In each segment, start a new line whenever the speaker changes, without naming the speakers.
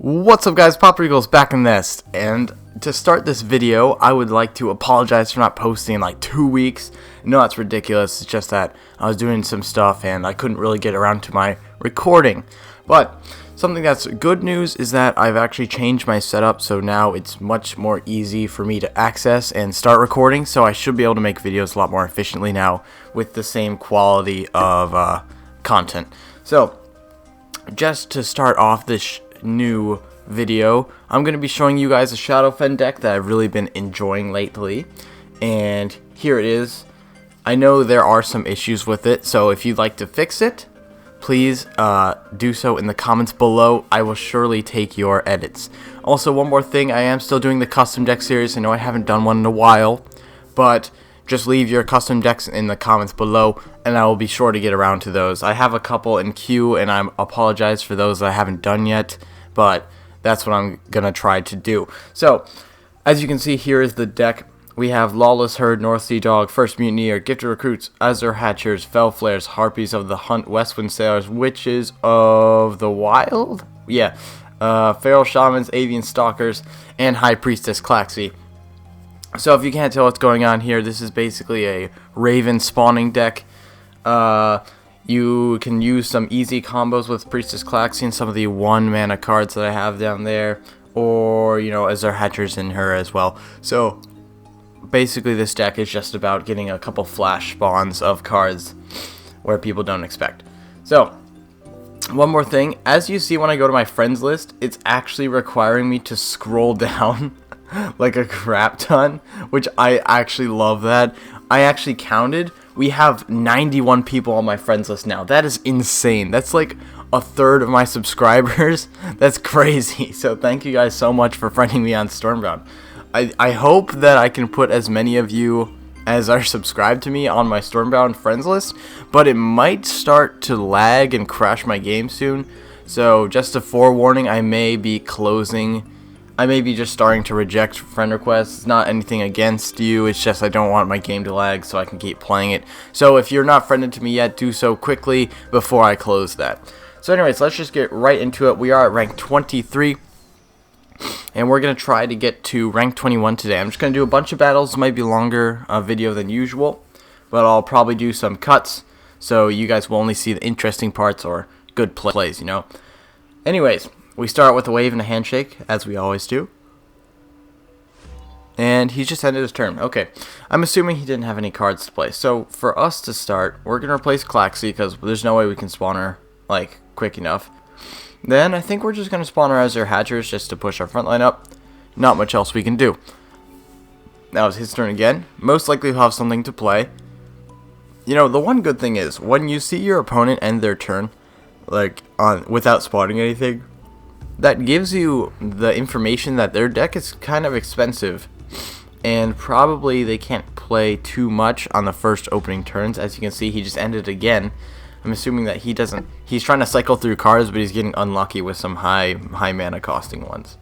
What's up guys, Pop Eagles back in this, and to start this video I would like to apologize for not posting in like 2 weeks. No, that's ridiculous. It's just that I was doing some stuff and I couldn't really get around to my recording. But something that's good news is that I've actually changed my setup, so now it's much more easy for me to access and start recording, so I should be able to make videos a lot more efficiently now with the same quality of content. So just to start off this new video, I'm going to be showing you guys a Shadowfen deck that I've really been enjoying lately, and here it is. I know there are some issues with it, so if you'd like to fix it, please do so in the comments below. I will surely take your edits. Also, one more thing, I am still doing the custom deck series. I know I haven't done one in a while, but just leave your custom decks in the comments below, and I will be sure to get around to those. I have a couple in queue, and I apologize for those that I haven't done yet, but that's what I'm going to try to do. So, as you can see, here is the deck. We have Lawless Herd, North Sea Dog, First Mutineer, Gifted Recruits, Azure Hatchers, Fell Flares, Harpies of the Hunt, Westwind Sailors, Witches of the Wild? Yeah. Feral Shamans, Avian Stalkers, and High Priestess Claxi. So if you can't tell what's going on here, this is basically a Raven spawning deck. You can use some easy combos with Priestess Claxi and some of the 1-mana cards that I have down there, or, you know, Azure Hatchers in her as well. So basically this deck is just about getting a couple flash spawns of cards where people don't expect. So one more thing, as you see when I go to my friends list, it's actually requiring me to scroll down like a crap ton, which I actually love that. I actually counted, we have 91 people on my friends list now. That is insane. That's like a third of my subscribers. That's crazy. So thank you guys so much for friending me on Stormbound. I hope that I can put as many of you as are subscribed to me on my Stormbound friends list, but it might start to lag and crash my game soon. So just a forewarning, I may be just starting to reject friend requests. It's not anything against you, it's just I don't want my game to lag so I can keep playing it. So if you're not friended to me yet, do so quickly before I close that. So anyways, let's just get right into it. We are at rank 23. And we're going to try to get to rank 21 today. I'm just going to do a bunch of battles. It might be a longer video than usual, but I'll probably do some cuts, so you guys will only see the interesting parts or good plays, you know. Anyways, we start with a wave and a handshake, as we always do. And he just ended his turn. Okay, I'm assuming he didn't have any cards to play. So for us to start, we're going to replace Claxi, because there's no way we can spawn her, like, quick enough. Then I think we're just going to spawn our Azure Hatchers just to push our front line up. Not much else we can do. That was his turn again. Most likely he'll have something to play. You know, the one good thing is, when you see your opponent end their turn, like, without spawning anything, that gives you the information that their deck is kind of expensive. And probably they can't play too much on the first opening turns. As you can see, he just ended again. I'm assuming that he's trying to cycle through cards, but he's getting unlucky with some high mana costing ones.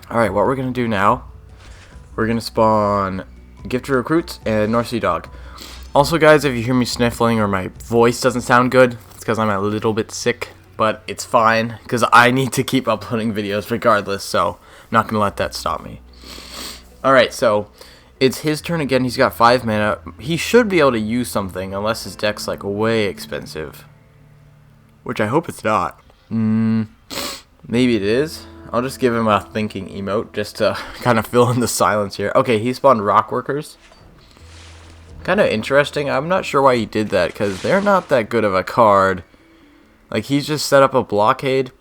Alright, what we're going to do now, we're going to spawn Gifted Recruits and North Sea Dog. Also guys, if you hear me sniffling or my voice doesn't sound good, it's because I'm a little bit sick, but it's fine, because I need to keep uploading videos regardless, so I'm not going to let that stop me. Alright, so it's his turn again. He's got 5 mana. He should be able to use something unless his deck's like way expensive, which I hope it's not. Maybe it is. I'll just give him a thinking emote just to kind of fill in the silence here. Okay, he spawned Rock Workers. Kind of interesting. I'm not sure why he did that, because they're not that good of a card. Like, he's just set up a blockade,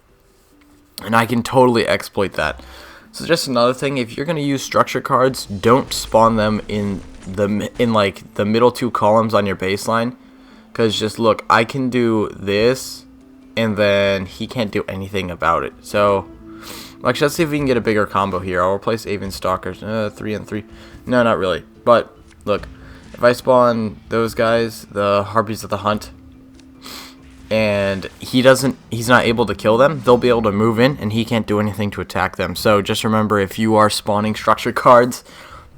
and I can totally exploit that. So just another thing, if you're going to use structure cards, don't spawn them in like the middle 2 columns on your baseline, because just look, I can do this and then he can't do anything about it. So actually, let's see if we can get a bigger combo here. I'll replace Avian Stalkers. 3 and 3. No, not really. But look, if I spawn those guys, the Harpies of the Hunt, and he's not able to kill them, they'll be able to move in, and he can't do anything to attack them. So just remember, if you are spawning structure cards,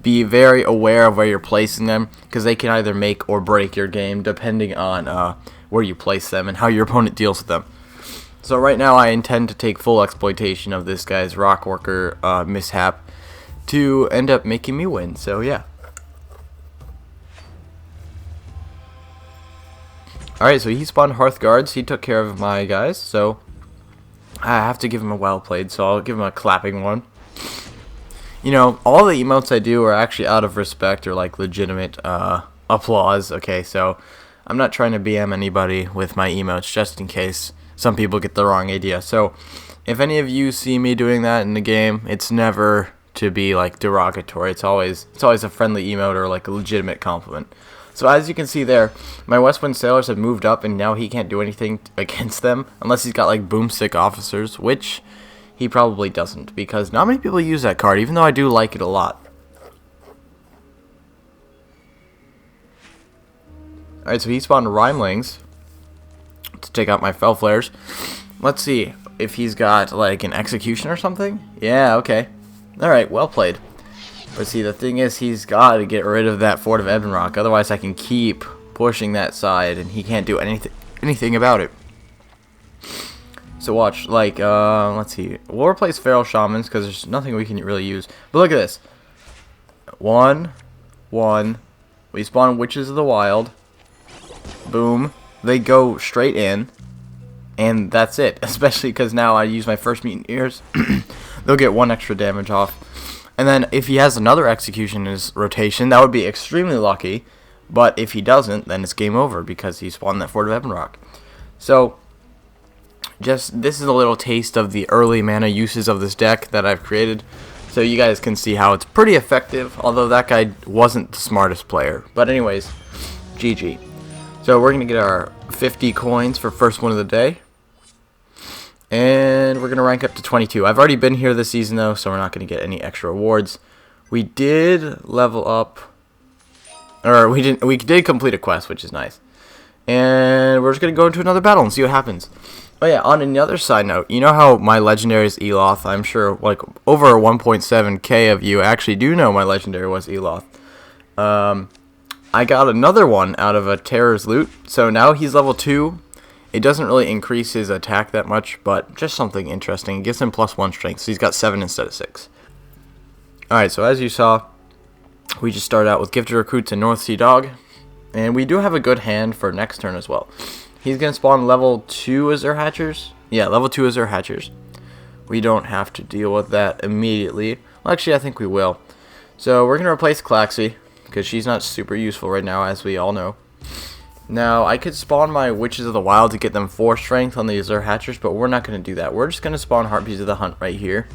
be very aware of where you're placing them, because they can either make or break your game, depending on where you place them and how your opponent deals with them. So right now I intend to take full exploitation of this guy's rock worker mishap to end up making me win. So yeah. Alright, so he spawned Hearth Guards. He took care of my guys, so I have to give him a well played, so I'll give him a clapping one. You know, all the emotes I do are actually out of respect or like legitimate applause. Okay, so I'm not trying to BM anybody with my emotes just in case some people get the wrong idea. So if any of you see me doing that in the game, it's never to be like derogatory. It's always a friendly emote or like a legitimate compliment. So as you can see there, my Westwind Sailors have moved up, and now he can't do anything against them unless he's got like boomstick officers, which he probably doesn't, because not many people use that card, even though I do like it a lot. Alright, so he spawned Rhymelings to take out my Fell Flares. Let's see if he's got like an execution or something. Yeah, okay. Alright, well played. But see, the thing is, he's got to get rid of that Fort of Ebonrock, otherwise I can keep pushing that side, and he can't do anything about it. So watch, like, let's see. We'll replace Feral Shamans, because there's nothing we can really use. But look at this. 1, 1. We spawn Witches of the Wild. Boom. They go straight in. And that's it. Especially because now I use my first Mutineers. They'll get 1 extra damage off. And then if he has another execution in his rotation, that would be extremely lucky. But if he doesn't, then it's game over because he spawned that Fort of Ebonrock. So, this is a little taste of the early mana uses of this deck that I've created. So you guys can see how it's pretty effective, although that guy wasn't the smartest player. But anyways, GG. So we're going to get our 50 coins for first win of the day. And we're going to rank up to 22. I've already been here this season, though, so we're not going to get any extra rewards. We did level up, or we did complete a quest, which is nice. And we're just going to go into another battle and see what happens. Oh yeah, on another side note, you know how my legendary is Eloth? I'm sure like over 1.7k of you actually do know my legendary was Eloth. I got another one out of a Terror's loot, so now he's level 2. It doesn't really increase his attack that much, but just something interesting. It gives him +1 strength, so he's got 7 instead of 6. Alright, so as you saw, we just started out with Gifted Recruits and North Sea Dog. And we do have a good hand for next turn as well. He's going to spawn level 2 Azure Hatchers. Yeah, level 2 Azure Hatchers. We don't have to deal with that immediately. Well, actually, I think we will. So we're going to replace Klaxi, because she's not super useful right now, as we all know. Now, I could spawn my Witches of the Wild to get them 4 strength on the Azure Hatchers, but we're not going to do that. We're just going to spawn Harpies of the Hunt right here.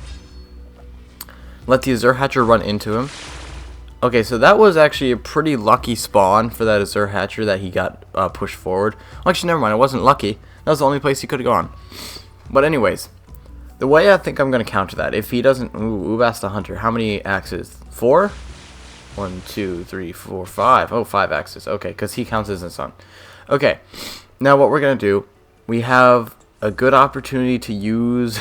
Let the Azure Hatcher run into him. Okay, so that was actually a pretty lucky spawn for that Azure Hatcher that he got pushed forward. Well, actually, never mind. It wasn't lucky. That was the only place he could have gone. But anyways, the way I think I'm going to counter that, if he doesn't... Ooh, Ubas the Hunter. How many axes? 4? 1, 2, 3, 4, 5. Oh, 5 axes. Okay, because he counts as a sun. Okay, now what we're going to do, we have a good opportunity to use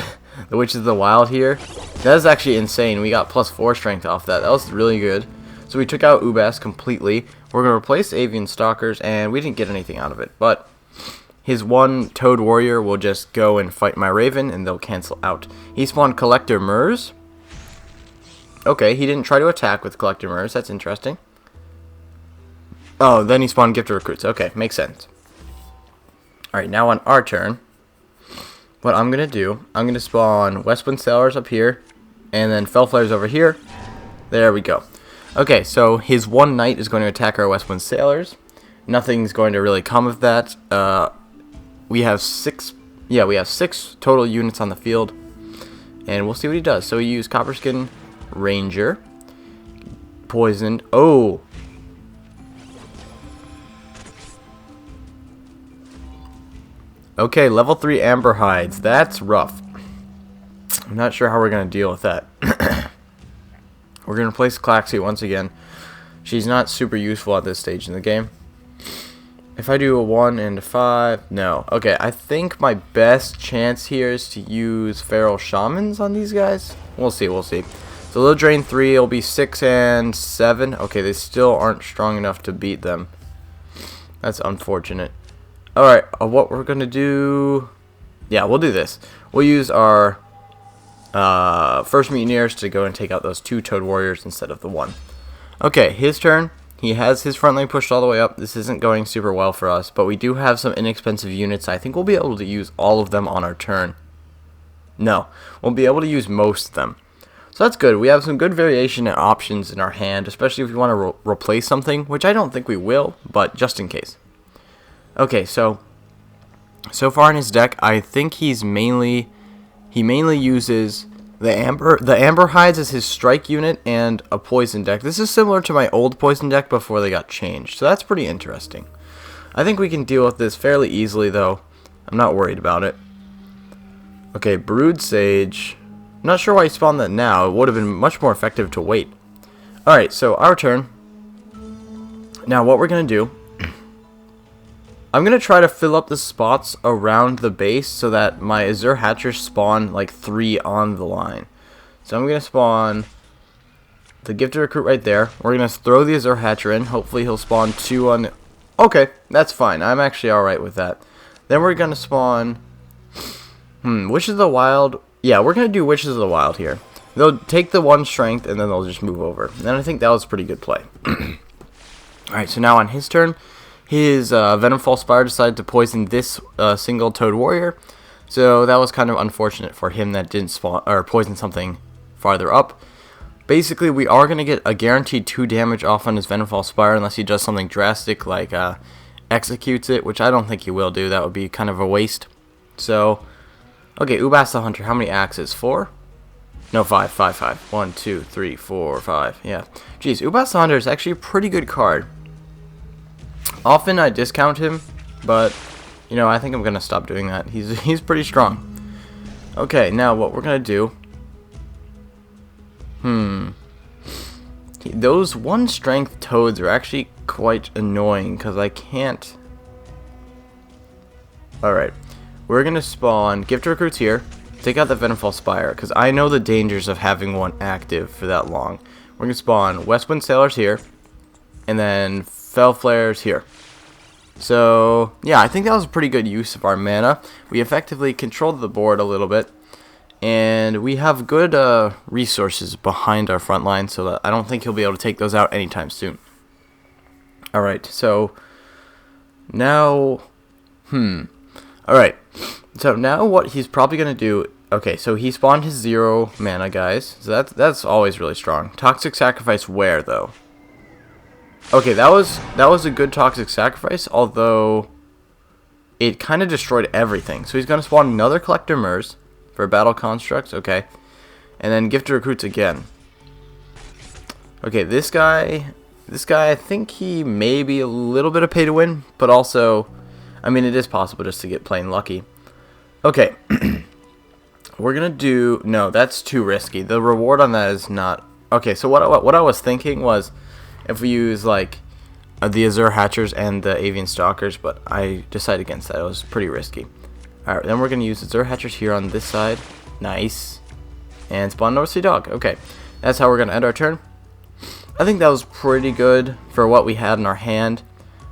the Witches of the Wild here. That is actually insane. We got +4 strength off that. That was really good. So we took out Ubas completely. We're going to replace Avian Stalkers, and we didn't get anything out of it. But his one Toad Warrior will just go and fight my Raven, and they'll cancel out. He spawned Collector Murs. Okay, he didn't try to attack with Collector Murs. That's interesting. Oh, then he spawned Gifted Recruits. Okay, makes sense. Alright, now on our turn, what I'm going to do, I'm going to spawn Westwind Sailors up here, and then Fell Flares over here. There we go. Okay, so his one knight is going to attack our Westwind Sailors. Nothing's going to really come of that. We have 6 total units on the field, and we'll see what he does. So he used Copperskin Ranger, poisoned. Oh, okay, level 3 Amber Hides. That's rough. I'm not sure how we're gonna deal with that. We're going to replace Klaxi once again. She's not super useful at this stage in the game. If I do a 1 and a 5, no. Okay, I think my best chance here is to use Feral Shamans on these guys. We'll see, we'll see. So they'll drain 3, it'll be 6 and 7. Okay, they still aren't strong enough to beat them. That's unfortunate. Alright, what we're going to do... Yeah, we'll do this. We'll use our first mutineers to go and take out those 2 toad warriors instead of the 1. Okay, his turn. He has his front line pushed all the way up. This isn't going super well for us, but we do have some inexpensive units. I think we'll be able to use all of them on our turn. No, we'll be able to use most of them. So that's good. We have some good variation and options in our hand, especially if we want to replace something, which I don't think we will, but just in case. Okay, so far in his deck, I think he mainly uses the amber hides as his strike unit and a poison deck. This is similar to my old poison deck before they got changed, so that's pretty interesting. I think we can deal with this fairly easily, though. I'm not worried about it. Okay, Brood Sage. I'm not sure why he spawned that now. It would have been much more effective to wait. Alright, so our turn. Now what we're going to do, I'm going to try to fill up the spots around the base so that my Azure Hatchers spawn like 3 on the line. So I'm going to spawn the Gifted Recruit right there. We're going to throw the Azure Hatcher in. Hopefully he'll spawn 2 on... Okay, that's fine. I'm actually alright with that. Then we're going to spawn... Witches of the Wild... Yeah, we're going to do Witches of the Wild here. They'll take the 1 strength and then they'll just move over. And I think that was a pretty good play. Alright, so now on his turn... His Venomfall Spire decided to poison this single Toad Warrior, so that was kind of unfortunate for him that didn't spawn or poison something farther up. Basically, we are going to get a guaranteed 2 damage off on his Venomfall Spire unless he does something drastic like executes it, which I don't think he will do. That would be kind of a waste. So, okay, Ubas the Hunter. How many axes? 4? No, 5. 5. 1, 2, 3, 4, 5. Yeah. Jeez, Ubas the Hunter is actually a pretty good card. Often I discount him, but you know, I think I'm gonna stop doing that. He's pretty strong. Okay, now what we're gonna do? Those 1 strength toads are actually quite annoying because I can't. All right, we're gonna spawn Gift Recruits here. Take out the Venomfall Spire because I know the dangers of having 1 active for that long. We're gonna spawn Westwind Sailors here, and then Fell Flares here. So, yeah, I think that was a pretty good use of our mana. We effectively controlled the board a little bit, and we have good resources behind our front line, so that I don't think he'll be able to take those out anytime soon. Alright, so now, alright, so now what he's probably going to do, okay, so he spawned his 0 mana, guys, so that's always really strong. Toxic Sacrifice where, though? Okay, that was a good Toxic Sacrifice, although it kind of destroyed everything. So he's going to spawn another Collector Mers for Battle Constructs, okay, and then Gifted Recruits again. Okay, this guy, I think he may be a little bit of pay to win, but also, I mean, it is possible just to get plain lucky. Okay, we're going to do, no, that's too risky. The reward on that is not, okay, so what I was thinking was, if we use like the Azure Hatchers and the Avian Stalkers, but I decided against that. It was pretty risky. Alright, then we're going to use Azure Hatchers here on this side. Nice. And spawn North Sea Dog. Okay, that's how we're going to end our turn. I think that was pretty good for what we had in our hand.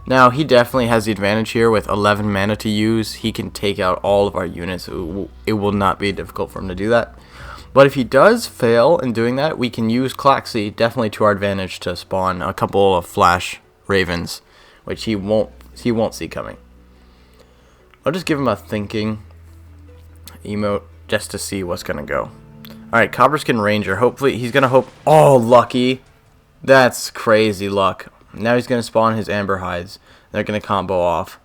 Now, he definitely has the advantage here with 11 mana to use. He can take out all of our units. It will not be difficult for him to do that. But if he does fail in doing that, we can use Claxy definitely to our advantage to spawn a couple of Flash Ravens, which he won't see coming. I'll just give him a thinking emote just to see what's gonna go. Alright, Copperskin Ranger. Hopefully he's gonna hope. Oh, lucky. That's crazy luck. Now he's gonna spawn his Amber Hides. They're gonna combo off.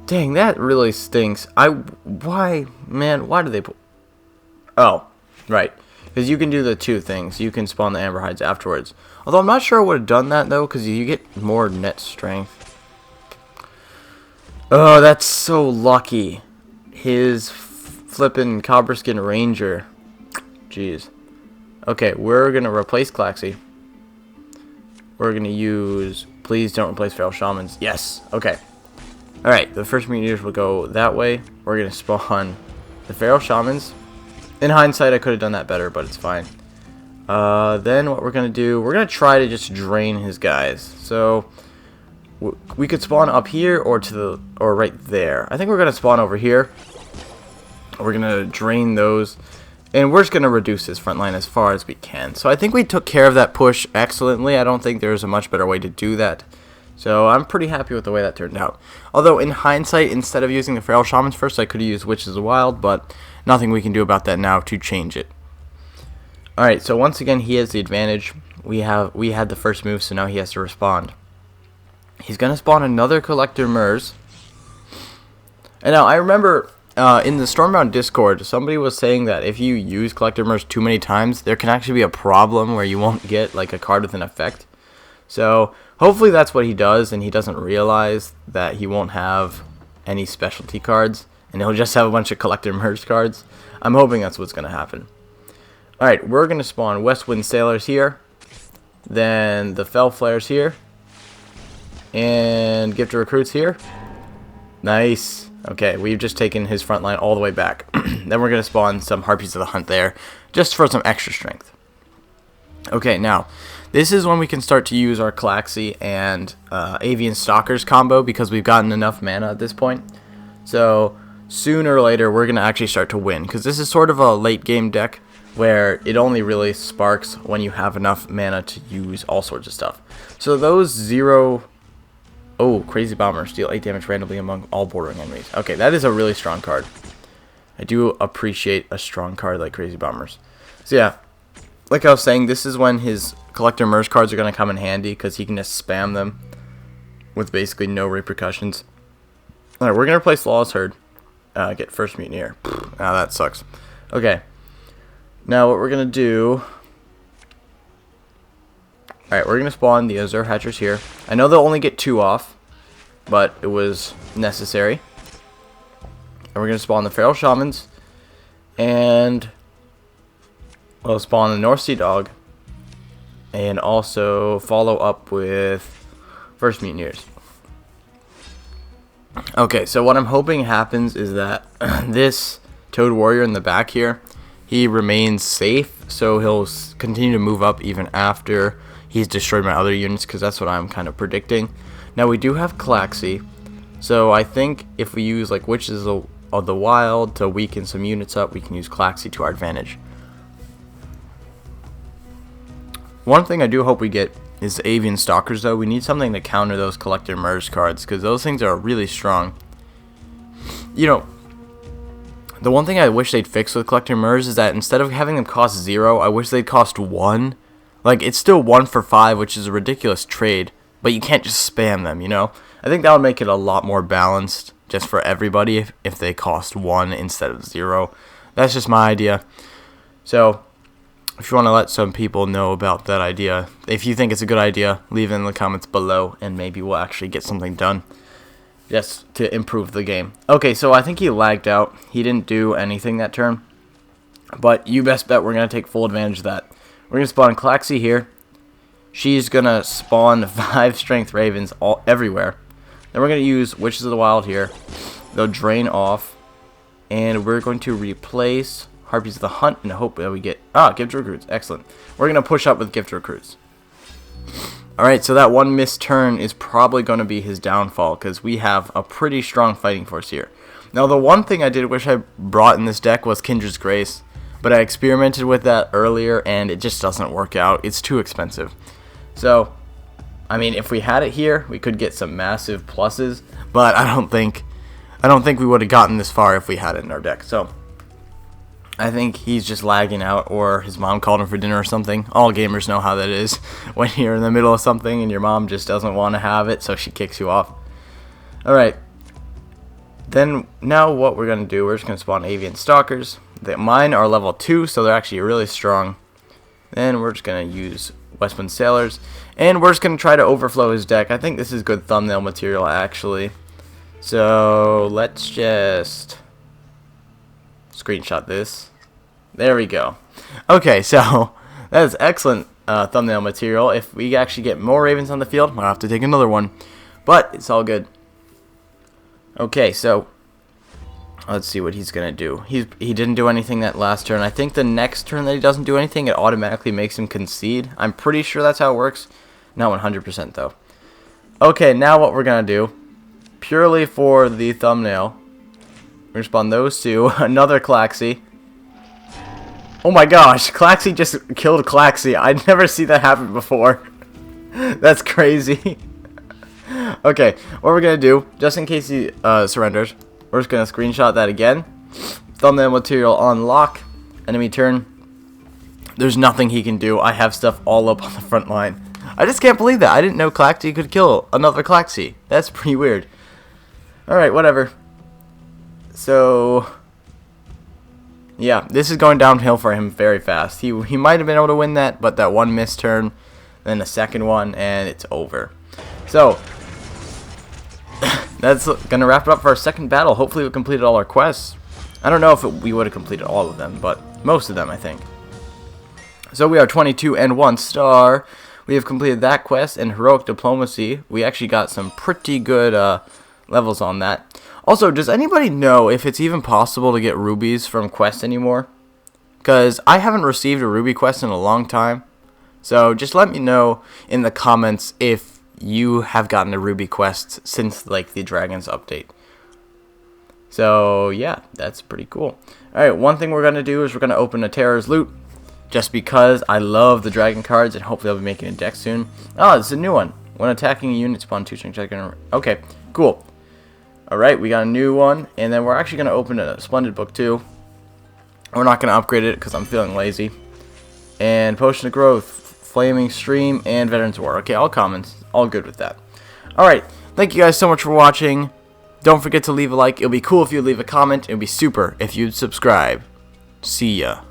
Dang, that really stinks. Why do they put... Oh. Right, because you can do the 2 things. You can spawn the Amber Hides afterwards. Although I'm not sure I would have done that, though, because you get more net strength. Oh, that's so lucky. His flippin' Copperskin Ranger. Jeez. Okay, we're going to replace Claxy. We're going to use... Please don't replace Feral Shamans. Yes, okay. Alright, the first Mutineers will go that way. We're going to spawn the Feral Shamans. In hindsight, I could have done that better, but it's fine. Then what we're going to do, we're going to try to just drain his guys. So we could spawn up here or right there. I think we're going to spawn over here. We're going to drain those. And we're just going to reduce his front line as far as we can. So I think we took care of that push excellently. I don't think there's a much better way to do that. So I'm pretty happy with the way that turned out. Although in hindsight, instead of using the Feral Shamans first, I could have used Witches of the Wild. But nothing we can do about that now to change it. Alright, so once again, he has the advantage. We had the first move, so now he has to respond. He's going to spawn another Collector Mers. And now I remember... in the Stormbound Discord, somebody was saying that if you use Collector Mers too many times, there can actually be a problem where you won't get like a card with an effect. So hopefully that's what he does, and he doesn't realize that he won't have any specialty cards, and he'll just have a bunch of Collector Mers cards. I'm hoping that's what's going to happen. Alright, we're going to spawn Westwind Sailors here, then the Fell Flares here, and Gifted Recruits here. Nice. Okay, we've just taken his front line all the way back. Then we're going to spawn some Harpies of the Hunt there, just for some extra strength. Okay, now, this is when we can start to use our Calaxy and Avian Stalkers combo, because we've gotten enough mana at this point. So, sooner or later, we're going to actually start to win, because this is sort of a late game deck, where it only really sparks when you have enough mana to use all sorts of stuff. So those 0... Oh, Crazy Bomber. Deal 8 damage randomly among all bordering enemies. Okay, that is a really strong card. I do appreciate a strong card like Crazy Bombers. So yeah, like I was saying, this is when his Collector Mers cards are going to come in handy, because he can just spam them with basically no repercussions. Alright, we're going to replace Lawless Herd. Get First Mutineer. Ah, that sucks. Okay. Now what we're going to do... Alright, we're going to spawn the Azure Hatchers here. I know they'll only get 2 off, but it was necessary. And we're going to spawn the Feral Shamans. And we'll spawn the North Sea Dog. And also follow up with First Mutineers. Okay, so what I'm hoping happens is that this Toad Warrior in the back here, he remains safe, so he'll continue to move up even after he's destroyed my other units, because that's what I'm kind of predicting. Now, we do have Calaxy, so I think if we use like Witches of the Wild to weaken some units up, we can use Calaxy to our advantage. One thing I do hope we get is the Avian Stalkers, though. We need something to counter those Collector Mers cards, because those things are really strong. You know, the one thing I wish they'd fix with Collector Mers is that instead of having them cost 0, I wish they'd cost 1. Like, it's still 1 for 5, which is a ridiculous trade, but you can't just spam them, you know? I think that would make it a lot more balanced just for everybody if they cost 1 instead of 0. That's just my idea. So, if you want to let some people know about that idea, if you think it's a good idea, leave it in the comments below, and maybe we'll actually get something done just to improve the game. Okay, so I think he lagged out. He didn't do anything that turn, but you best bet we're going to take full advantage of that. We're going to spawn Calaxy here. She's going to spawn 5 Strength Ravens everywhere. Then we're going to use Witches of the Wild here. They'll drain off. And we're going to replace Harpies of the Hunt and hope that we get... Gifted Recruits. Excellent. We're going to push up with Gifted Recruits. Alright, so that one missed turn is probably going to be his downfall, because we have a pretty strong fighting force here. Now, the one thing I did wish I brought in this deck was Kindred's Grace. But I experimented with that earlier, and it just doesn't work out. It's too expensive. So, I mean, if we had it here, we could get some massive pluses. But I don't think we would have gotten this far if we had it in our deck. So, I think he's just lagging out, or his mom called him for dinner or something. All gamers know how that is. When you're in the middle of something and your mom just doesn't want to have it, so she kicks you off. Alright. Then, now what we're going to do, we're just going to spawn Avian Stalkers. Mine are level 2, so they're actually really strong. Then we're just going to use Westwind Sailors. And we're just going to try to overflow his deck. I think this is good thumbnail material, actually. So, let's just screenshot this. There we go. Okay, so that is excellent thumbnail material. If we actually get more Ravens on the field, I'll have to take another one. But it's all good. Okay, so let's see what he's going to do. He didn't do anything that last turn. I think the next turn that he doesn't do anything, it automatically makes him concede. I'm pretty sure that's how it works. Not 100% though. Okay, now what we're going to do, purely for the thumbnail, Respawn those two. Another Klaxy. Oh my gosh, Klaxy just killed Klaxy. I'd never seen that happen before. That's crazy. Okay, what we're gonna do, just in case he surrenders, we're just gonna screenshot that again. Thumbnail material on lock. Enemy turn. There's nothing he can do. I have stuff all up on the front line. I just can't believe that. I didn't know Klaxy could kill another Klaxy. That's pretty weird. Alright, whatever. So, yeah, this is going downhill for him very fast. He might have been able to win that, but that one missed turn, then the second one, and it's over. So, that's going to wrap it up for our second battle. Hopefully we completed all our quests. I don't know if we would have completed all of them, but most of them, I think. So we are 22 and 1 star. We have completed that quest, and Heroic Diplomacy. We actually got some pretty good levels on that. Also, does anybody know if it's even possible to get rubies from quests anymore? Because I haven't received a ruby quest in a long time. So just let me know in the comments if you have gotten a ruby quest since like the Dragons update. So yeah, that's pretty cool. Alright, one thing we're going to do is we're going to open a Terror's Loot. Just because I love the dragon cards, and hopefully I'll be making a deck soon. Oh, it's a new one. When attacking a unit, spawn 2 strength. Okay, cool. Alright, we got a new one, and then we're actually going to open a Splendid Book too. We're not going to upgrade it because I'm feeling lazy. And Potion of Growth, Flaming Stream, and Veterans War. Okay, all commons. All good with that. Alright, thank you guys so much for watching. Don't forget to leave a like. It'll be cool if you leave a comment. It would be super if you'd subscribe. See ya.